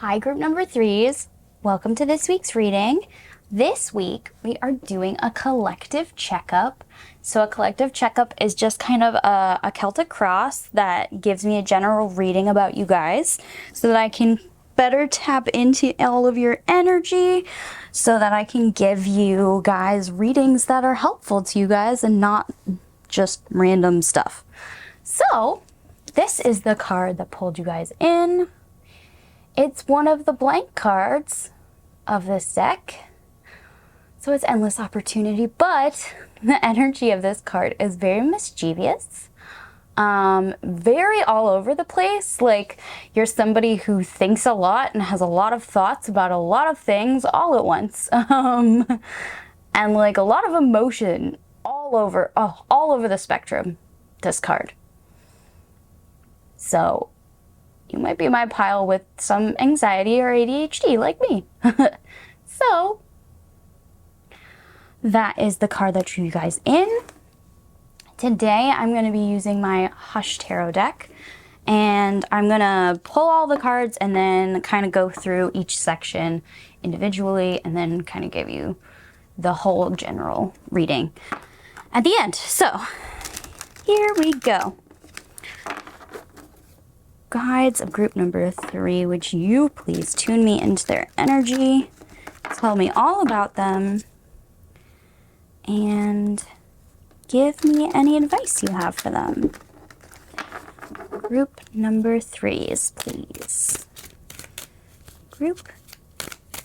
Hi, group number threes. Welcome to this week's reading. This week, we are doing a collective checkup. So a collective checkup is just kind of a Celtic Cross that gives me a general reading about you guys so that I can better tap into all of your energy so that I can give you guys readings that are helpful to you guys and not just random stuff. So this is the card that pulled you guys in. It's one of the blank cards of this deck. So it's endless opportunity, but the energy of this card is very mischievous, very all over the place. Like you're somebody who thinks a lot and has a lot of thoughts about a lot of things all at once. And like a lot of emotion all over the spectrum, this card. So you might be in my pile with some anxiety or ADHD like me. So that is the card that drew you guys in. Today I'm going to be using my Hush Tarot deck, and I'm going to pull all the cards and then kind of go through each section individually and then kind of give you the whole general reading at the end. So here we go. Guides of group number 3, would you please tune me into their energy, tell me all about them, and give me any advice you have for them. Group number 3s, please. Group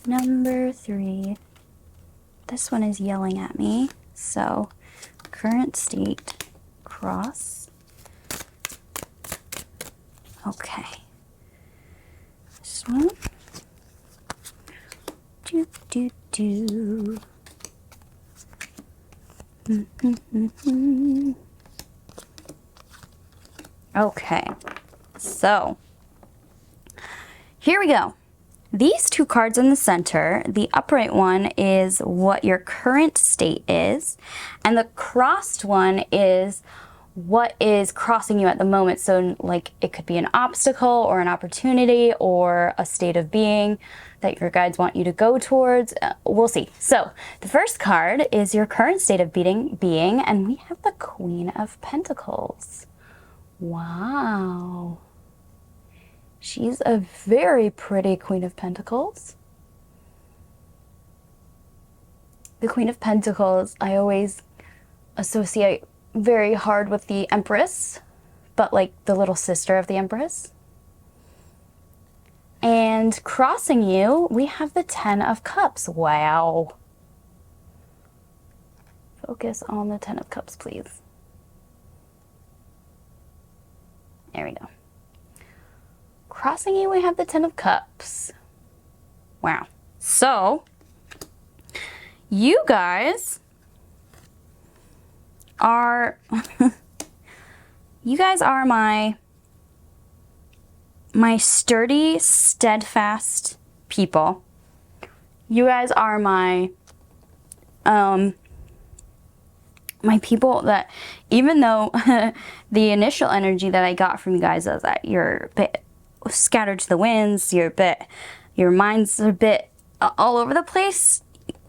number 3. This one is yelling at me, so current state, cross. Okay. This one. Okay. So, here we go. These two cards in the center, the upright one is what your current state is, and the crossed one is what is crossing you at the moment. So like it could be an obstacle or an opportunity or a state of being that your guides want you to go towards. We'll see. So the first card is your current state of being, and we have the Queen of Pentacles. Wow. She's a very pretty Queen of Pentacles. The Queen of Pentacles, I always associate very hard with the Empress, but like the little sister of the Empress. And crossing you, we have the 10 of Cups. Wow. Focus on the 10 of Cups, please. There we go. Crossing you, we have the 10 of Cups. Wow. So, you guys are my sturdy, steadfast people. You guys are my people that, even though the initial energy that I got from you guys is that you're a bit scattered to the winds, your mind's a bit all over the place.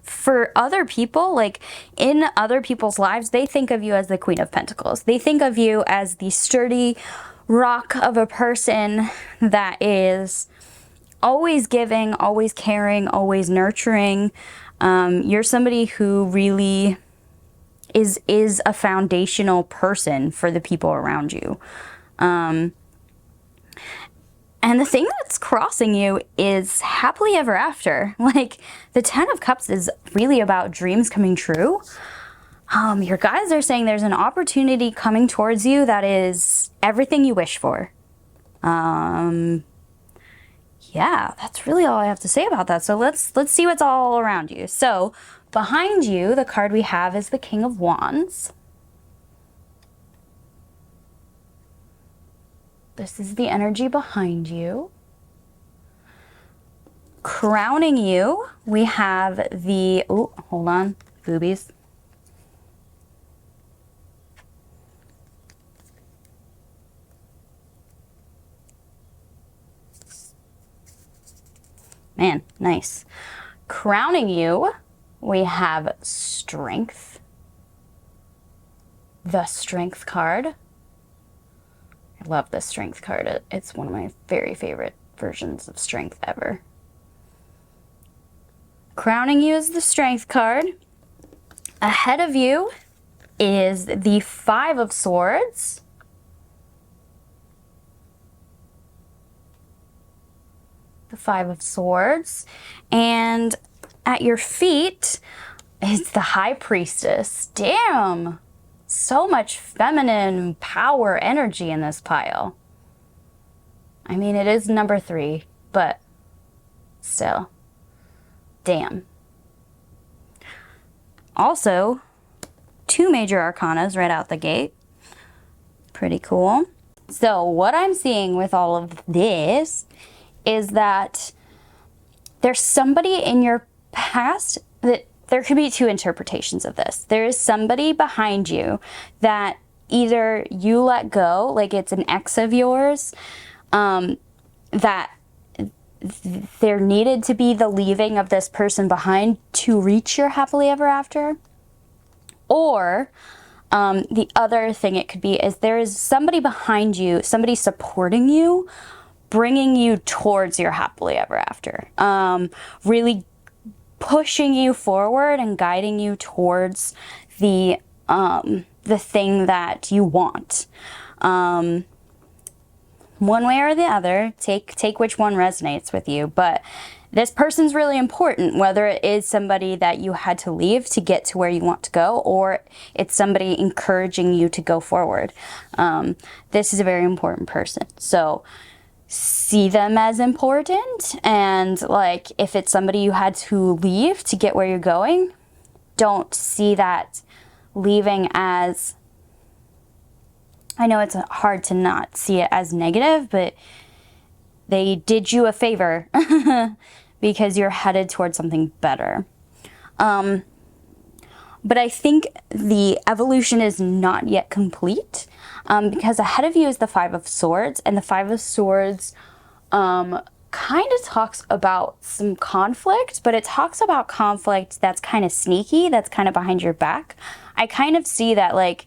For other people, like in other people's lives, they think of you as the Queen of Pentacles. They think of you as the sturdy rock of a person that is always giving, always caring, always nurturing. You're somebody who really is a foundational person for the people around you. And the thing that's crossing you is happily ever after. Like, the 10 of Cups is really about dreams coming true. Your guides are saying there's an opportunity coming towards you that is everything you wish for. Yeah, that's really all I have to say about that. So let's see what's all around you. So, behind you, the card we have is the King of Wands. This is the energy behind you. Crowning you, we have the, oh, hold on, boobies. Man, nice. Crowning you, we have Strength. The Strength card. I love this Strength card. It's one of my very favorite versions of Strength ever. Crowning you is the Strength card. Ahead of you is the Five of Swords. The Five of Swords. And at your feet is the High Priestess. Damn! So much feminine power energy in this pile. I mean, it is number 3, but still. Damn. Also, 2 major arcanas right out the gate. Pretty cool. So what I'm seeing with all of this is that there's somebody in your past that there could be 2 interpretations of this. There is somebody behind you that either you let go, like it's an ex of yours, that there needed to be the leaving of this person behind to reach your happily ever after. Or the other thing it could be is there is somebody behind you, somebody supporting you, bringing you towards your happily ever after. Really pushing you forward and guiding you towards the thing that you want. One way or the other, take which one resonates with you, but this person's really important, whether it is somebody that you had to leave to get to where you want to go, or it's somebody encouraging you to go forward. This is a very important person. So see them as important, and like if it's somebody you had to leave to get where you're going, don't see that leaving as, I know it's hard to not see it as negative, but they did you a favor because you're headed towards something better. But I think the evolution is not yet complete, because ahead of you is the Five of Swords, and the Five of Swords kind of talks about some conflict, but it talks about conflict that's kind of sneaky, that's kind of behind your back. I kind of see that like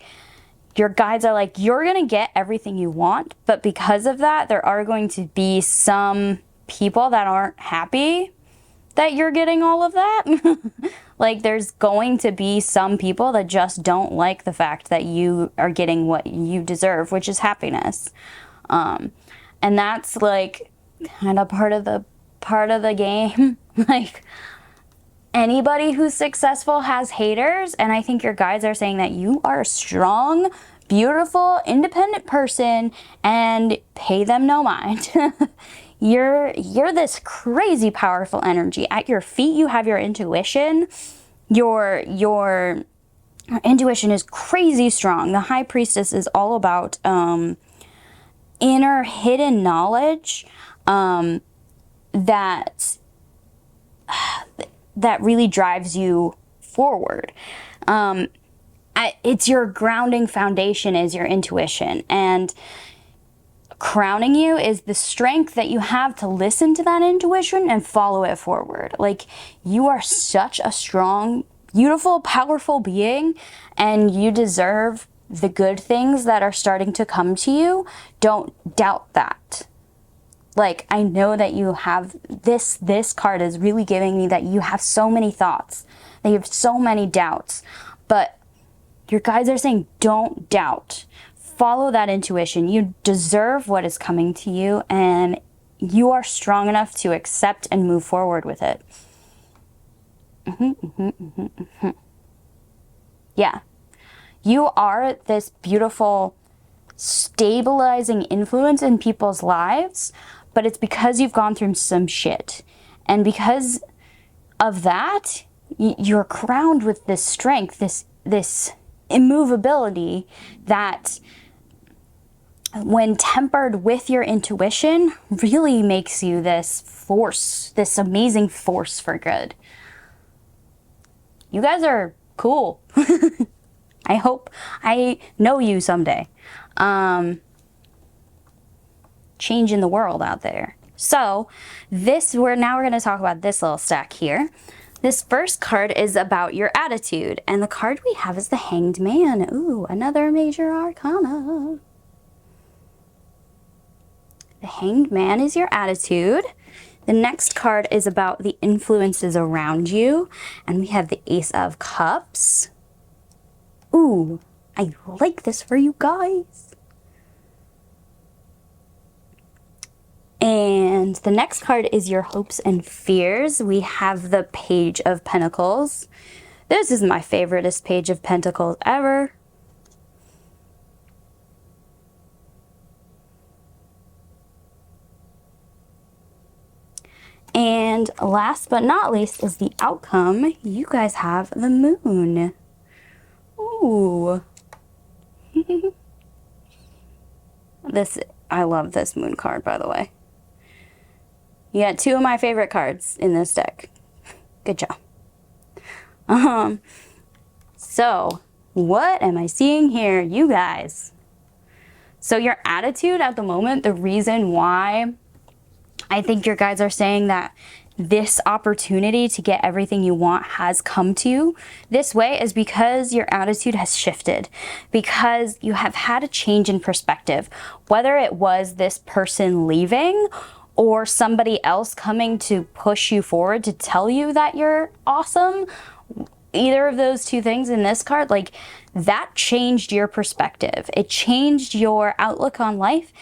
your guides are like, you're going to get everything you want, but because of that, there are going to be some people that aren't happy that you're getting all of that. Like there's going to be some people that just don't like the fact that you are getting what you deserve, which is happiness. And that's like kind of part of the game. Like anybody who's successful has haters, and I think your guides are saying that you are a strong, beautiful, independent person and pay them no mind. You're this crazy powerful energy. At your feet you have your intuition. Your intuition is crazy strong. The High Priestess is all about inner hidden knowledge that really drives you forward. It's your grounding foundation is your intuition, and crowning you is the strength that you have to listen to that intuition and follow it forward. Like you are such a strong, beautiful, powerful being, and you deserve the good things that are starting to come to you. Don't doubt that. Like, I know that you have this card is really giving me that you have so many thoughts, that you have so many doubts, but your guides are saying, don't doubt. Follow that intuition. You deserve what is coming to you, and you are strong enough to accept and move forward with it. Yeah. You are this beautiful, stabilizing influence in people's lives, but it's because you've gone through some shit. And because of that, you're crowned with this strength, this immovability that, when tempered with your intuition, really makes you this force, this amazing force for good. You guys are cool. I hope I know you someday. Changing the world out there. So we're going to talk about this little stack here. This first card is about your attitude, and the card we have is the Hanged Man. Ooh, another major arcana. The Hanged Man is your attitude. The next card is about the influences around you, and we have the Ace of Cups. Ooh, I like this for you guys. And the next card is your hopes and fears. We have the Page of Pentacles. This is my favoriteest Page of Pentacles ever. And last but not least is the outcome. You guys have the Moon. Ooh. I love this Moon card, by the way. You got two of my favorite cards in this deck. Good job. So what am I seeing here, you guys? So your attitude at the moment, the reason why I think your guides are saying that this opportunity to get everything you want has come to you this way is because your attitude has shifted, because you have had a change in perspective, whether it was this person leaving or somebody else coming to push you forward to tell you that you're awesome. Either of those two things in this card, like, that changed your perspective. It changed your outlook on life.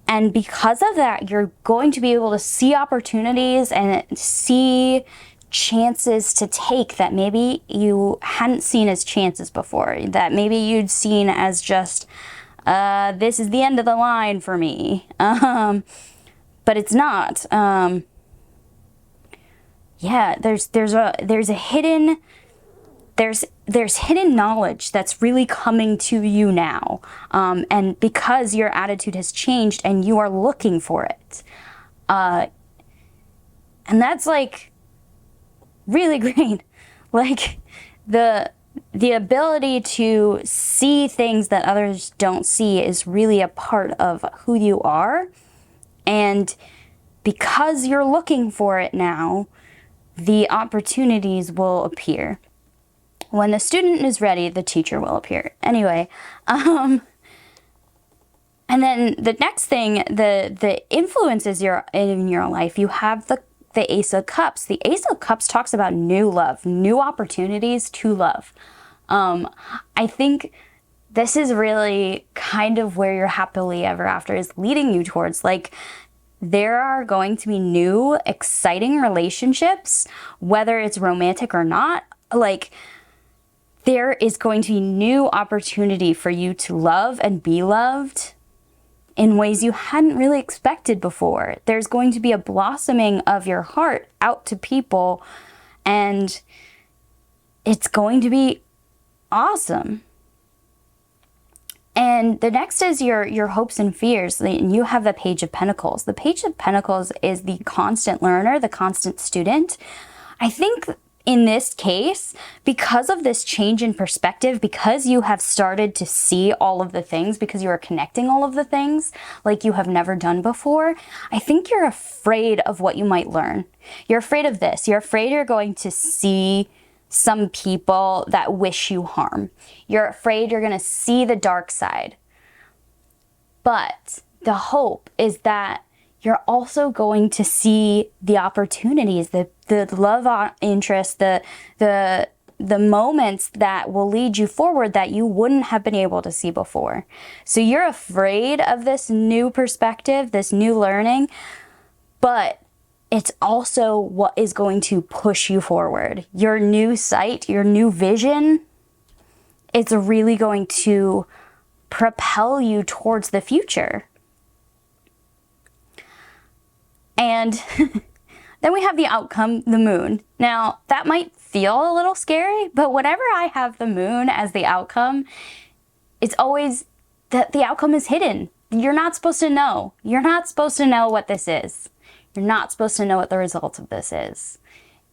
And because of that, you're going to be able to see opportunities and see chances to take that maybe you hadn't seen as chances before, that maybe you'd seen as just, this is the end of the line for me. But it's not. Yeah, there's hidden knowledge that's really coming to you now, and because your attitude has changed and you are looking for it, and that's like really great. Like the ability to see things that others don't see is really a part of who you are. And because you're looking for it now, the opportunities will appear. When the student is ready, the teacher will appear. Anyway, and then the next thing, the influences in your life, you have the Ace of Cups. The Ace of Cups talks about new love, new opportunities to love. I think this is really kind of where your happily ever after is leading you towards. Like, there are going to be new, exciting relationships, whether it's romantic or not. Like, there is going to be new opportunity for you to love and be loved in ways you hadn't really expected before. There's going to be a blossoming of your heart out to people, and it's going to be awesome. And the next is your hopes and fears. And you have the Page of Pentacles. The Page of Pentacles is the constant learner, the constant student. I think in this case, because of this change in perspective, because you have started to see all of the things, because you are connecting all of the things like you have never done before, I think you're afraid of what you might learn. You're afraid of this. You're afraid you're going to see some people that wish you harm. You're afraid you're going to see the dark side. But the hope is that you're also going to see the opportunities, the love interest, the moments that will lead you forward that you wouldn't have been able to see before. So you're afraid of this new perspective, this new learning, but it's also what is going to push you forward. Your new sight, your new vision, it's really going to propel you towards the future. And then we have the outcome, the moon. Now, that might feel a little scary, but whenever I have the moon as the outcome, it's always that the outcome is hidden. You're not supposed to know. You're not supposed to know what this is. You're not supposed to know what the result of this is.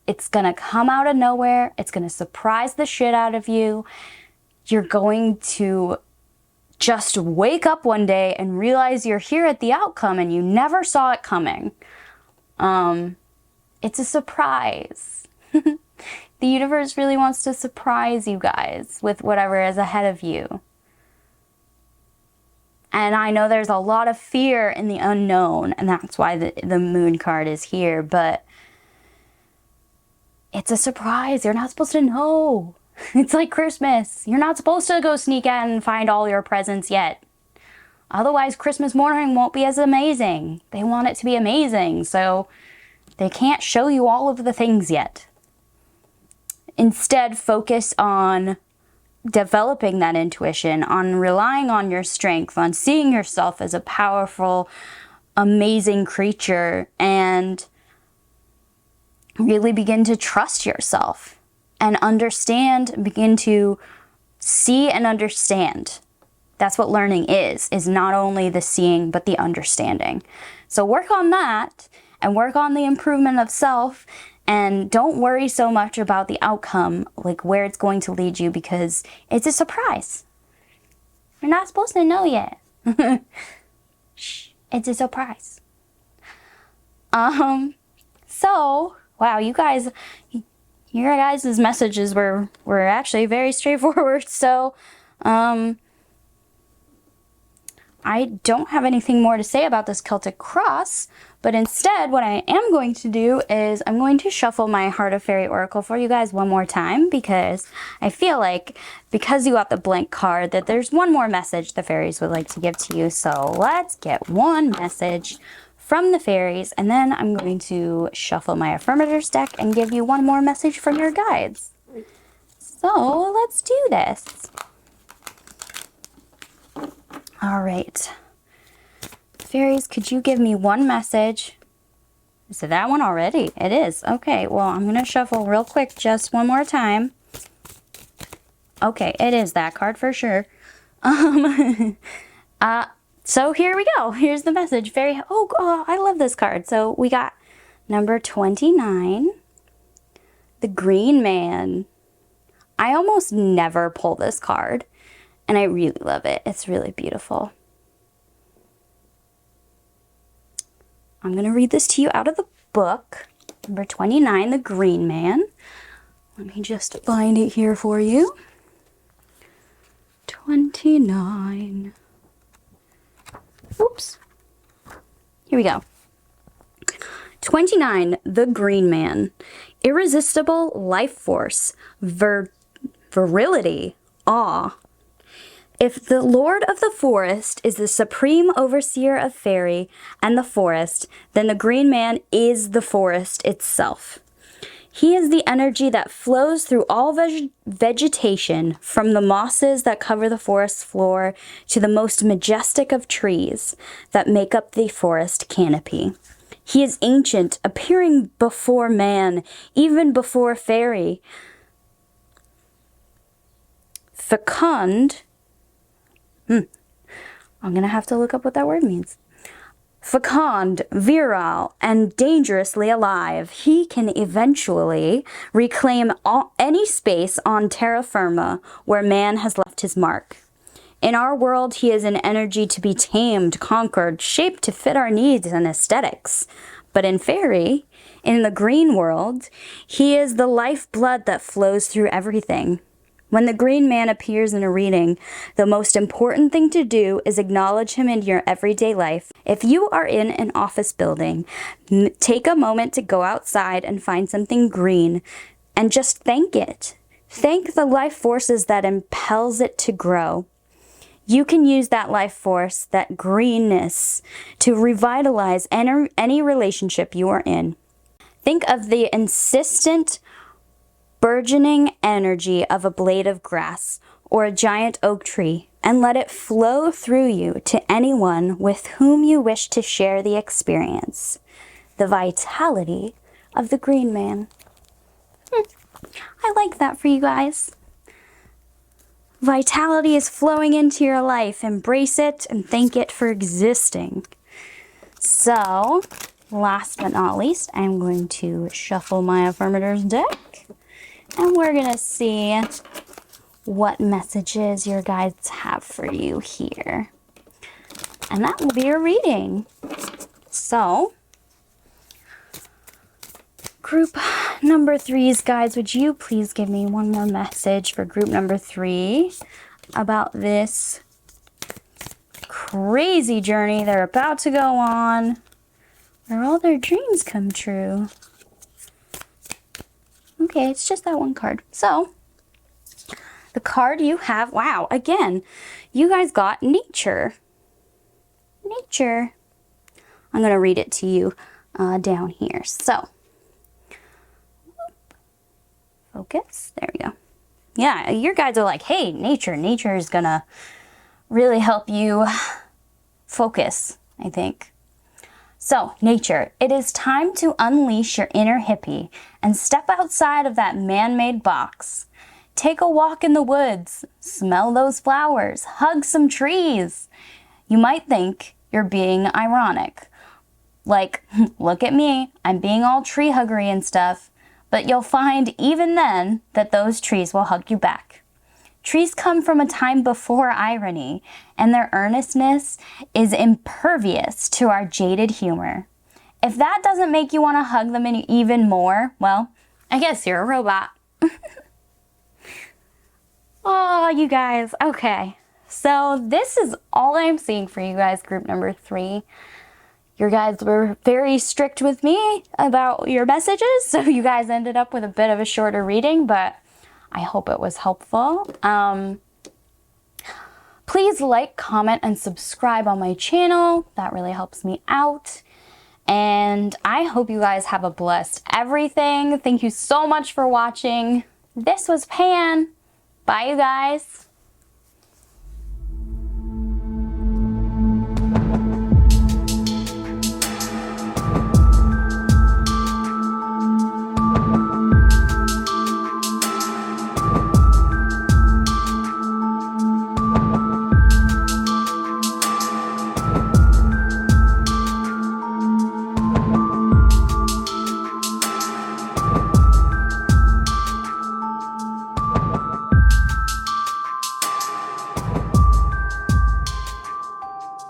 It's going to come out of nowhere. It's going to surprise the shit out of you. You're going to just wake up one day and realize you're here at the outcome and you never saw it coming. It's a surprise. The universe really wants to surprise you guys with whatever is ahead of you. And I know there's a lot of fear in the unknown, and that's why the moon card is here, but it's a surprise. You're not supposed to know. It's like Christmas. You're not supposed to go sneak out and find all your presents yet. Otherwise, Christmas morning won't be as amazing. They want it to be amazing, so they can't show you all of the things yet. Instead, focus on developing that intuition, on relying on your strength, on seeing yourself as a powerful, amazing creature, and really begin to trust yourself and understand, begin to see and understand. That's what learning is not only the seeing, but the understanding. So work on that and work on the improvement of self. And don't worry so much about the outcome, like where it's going to lead you, because it's a surprise. You're not supposed to know yet. Shh, it's a surprise. So, wow, you guys, your guys' messages were actually very straightforward. So, I don't have anything more to say about this Celtic Cross, but instead what I am going to do is I'm going to shuffle my Heart of Fairy Oracle for you guys one more time, because I feel like because you got the blank card that there's one more message the fairies would like to give to you. So let's get one message from the fairies, and then I'm going to shuffle my Affirmators deck and give you one more message from your guides. So let's do this. All right. Fairies, could you give me one message? Is it that one already? It is. Okay, well, I'm going to shuffle real quick just one more time. Okay, it is that card for sure. So here we go. Here's the message. Oh, I love this card. So we got number 29, the Green Man. I almost never pull this card, and I really love it. It's really beautiful. I'm going to read this to you out of the book. Number 29, the Green Man. Let me just find it here for you. 29. Oops. Here we go. 29, the Green Man. Irresistible life force, virility, awe. If the Lord of the Forest is the supreme overseer of fairy and the forest, then the Green Man is the forest itself. He is the energy that flows through all vegetation, from the mosses that cover the forest floor to the most majestic of trees that make up the forest canopy. He is ancient, appearing before man, even before fairy. Fecund. I'm going to have to look up what that word means. Fecund, virile, and dangerously alive, he can eventually reclaim any space on terra firma where man has left his mark. In our world, he is an energy to be tamed, conquered, shaped to fit our needs and aesthetics. But in fairy, in the green world, he is the lifeblood that flows through everything. When the Green Man appears in a reading, the most important thing to do is acknowledge him in your everyday life. If you are in an office building, take a moment to go outside and find something green and just thank it. Thank the life forces that impels it to grow. You can use that life force, that greenness, to revitalize any relationship you are in. Think of the insistent, burgeoning energy of a blade of grass or a giant oak tree, and let it flow through you to anyone with whom you wish to share the experience. The vitality of the Green Man. I like that for you guys. Vitality is flowing into your life. Embrace it and thank it for existing. So, last but not least, I'm going to shuffle my Affirmators deck. And we're going to see what messages your guides have for you here. And that will be your reading. So, Group number 3's, guys, would you please give me one more message for group number 3 about this crazy journey they're about to go on, where all their dreams come true. Okay, it's just that one card. So, the card you have, wow, again, you guys got nature. Nature. I'm going to read it to you down here. So, focus. There we go. Yeah, your guys are like, hey, nature. Nature is going to really help you focus, I think. So, nature, it is time to unleash your inner hippie and step outside of that man-made box. Take a walk in the woods, smell those flowers, hug some trees. You might think you're being ironic. Like, look at me, I'm being all tree huggery and stuff. But you'll find even then that those trees will hug you back. Trees come from a time before irony, and their earnestness is impervious to our jaded humor. If that doesn't make you want to hug them even more, well, I guess you're a robot. Oh, you guys. Okay. So this is all I'm seeing for you guys, group number 3. Your guys were very strict with me about your messages, so you guys ended up with a bit of a shorter reading, but I hope it was helpful. Please like, comment, and subscribe on my channel. That really helps me out. And I hope you guys have a blessed everything. Thank you so much for watching. This was Pan. Bye, you guys.